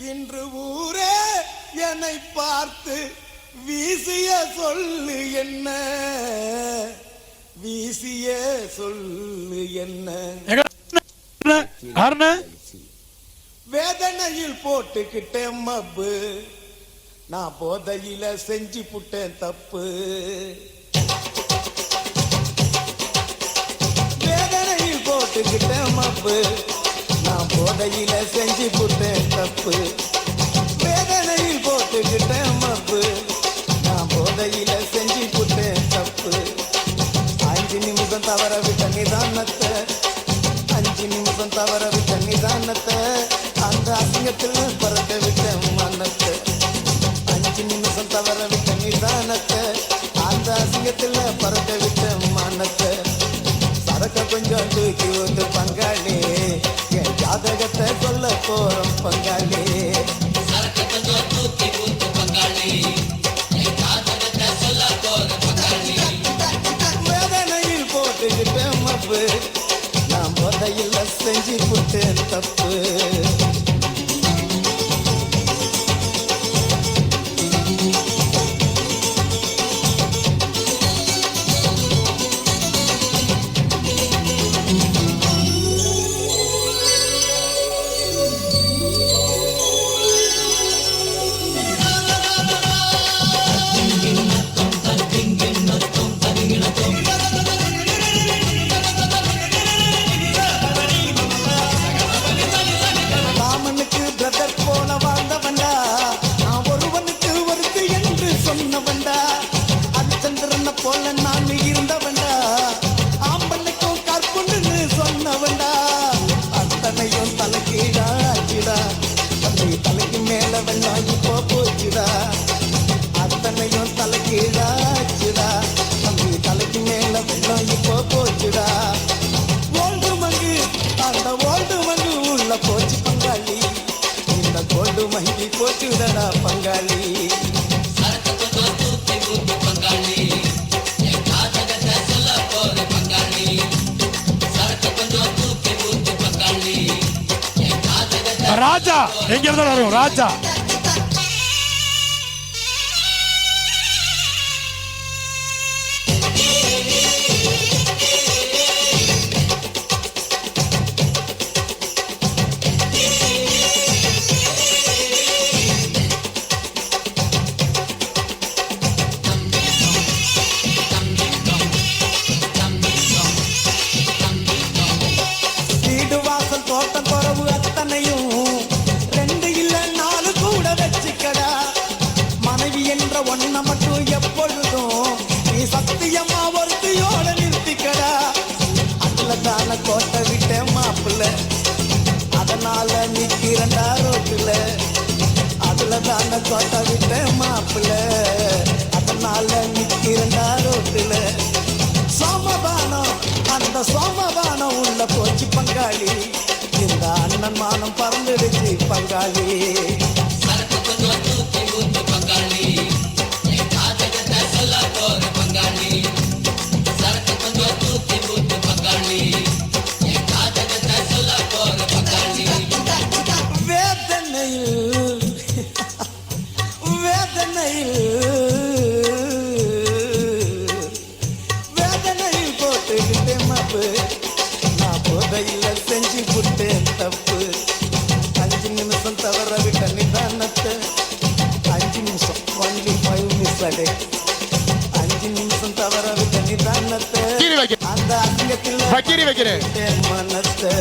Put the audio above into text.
இன்று ஊரே என்னை பார்த்து வீசிய சொல்லு என்ன, வீசிய சொல்லு என்ன. வேதனையில் போட்டுக்கிட்டேன் மப்பு, நான் போதையில செஞ்சு புட்டேன் தப்பு. வேதனையில் போட்டுக்கிட்டேன் மப்பு, நான் போதையில செஞ்சு புட்டேன் தப்பு. வேதனையில் போட்டுக்கிட்டேன் மப்பு, நான் போதையில செஞ்சு புட்டேன் தப்பு. 5 நிமிஷம் தவற விட்ட நிதானத்தை, 5 நிமிஷம் தவற விட்ட நிதானத்தை, அந்த அசிங்கத்தில் பறக்க விட்ட மனத்தை. 5 நிமிஷம் தவற விட்ட நிதானத்தை, அந்த அசிங்கத்தில் பறக்க விட்ட மனத்தை. சரக்க கொஞ்சம் தூக்கி வந்து பங்காளி, என் ஜாதகத்தை சொல்ல போறோம் பங்காளி. சரக்க கொஞ்சம் தூக்கி வந்து பங்காளி, என் ஜாதகத்தை சொல்ல போறோம் பங்காளி. வேதனையில் போட்டுக்கிட்டேன் மப்பு, நான் போதையில் செஞ்சு புட்டேன் தப்பு. போல நான் இருந்தவண்டா, ஆம்பனுக்கும் கற்புன்னு சொன்னவண்டா. அத்தனையும் தலைக்கீழாச்சுடா, தம்பி தலைக்கு மேல வெள்ளாகி போச்சுடா. அத்தனையும் தலைக்கீழாச்சுடா, தம்பி தலைக்கு மேல வெள்ளாகி போச்சுடா. ஓல்டு மங்கு, அந்த ஓல்டு மங்கு உள்ள போச்சு பங்காளி, இந்த கோல்டு மங்கி போச்சுடா பங்காளி. ராஜா எங்க இருந்தாலும் வரும் ராஜா. வீடு வாசல் தோட்டம் குறவு அத்தனையும் 2 இல்ல 4 கூட வச்சுக்கடா. மனைவி என்ற ஒன்ன மட்டும் எப்பொழுதும் நீ சத்தியமா ஒருத்தியோட நிறுத்திக்கடா. அதுல தான கோட்டை விட்டேன் மாப்பிள்ள, அதனால நிக்கிறண்டா ரோட்டுல. அதுல தான கோட்டை விட்டேன் மாப்பிள்ள, அதனால நிக்கிறண்டா ரோட்டுல. சோமபானம், அந்த சோமபானம் உள்ள போச்சு பங்காளி, இந்த அண்ணன் மானம் பறந்துடுச்சு பங்காளி. சரக்கு கொஞ்சம் தூக்கி ஊத்து பங்காளி, என் ஜாதகத்தை சொல்ல போறோம் பங்காளி. சரக்கு கொஞ்சம் தூக்கி ஊத்து பங்காளி, என் ஜாதகத்தை சொல்ல போறோம் பங்காளி. வேதனையில் வேதனையில் போட்டுக்கிட்டேன் மப்பு, நான் போதையில செஞ்சு புட்டேன் தப்பு. 5 நிமிஷம் தவற விட்ட நிதானத்தை, 5 நிமிஷம் only 5 நிமிஷம் 5 நிமிஷம் தவற விட்ட நிதானத்தை, அந்த அங்கத்தில் மனத்தை.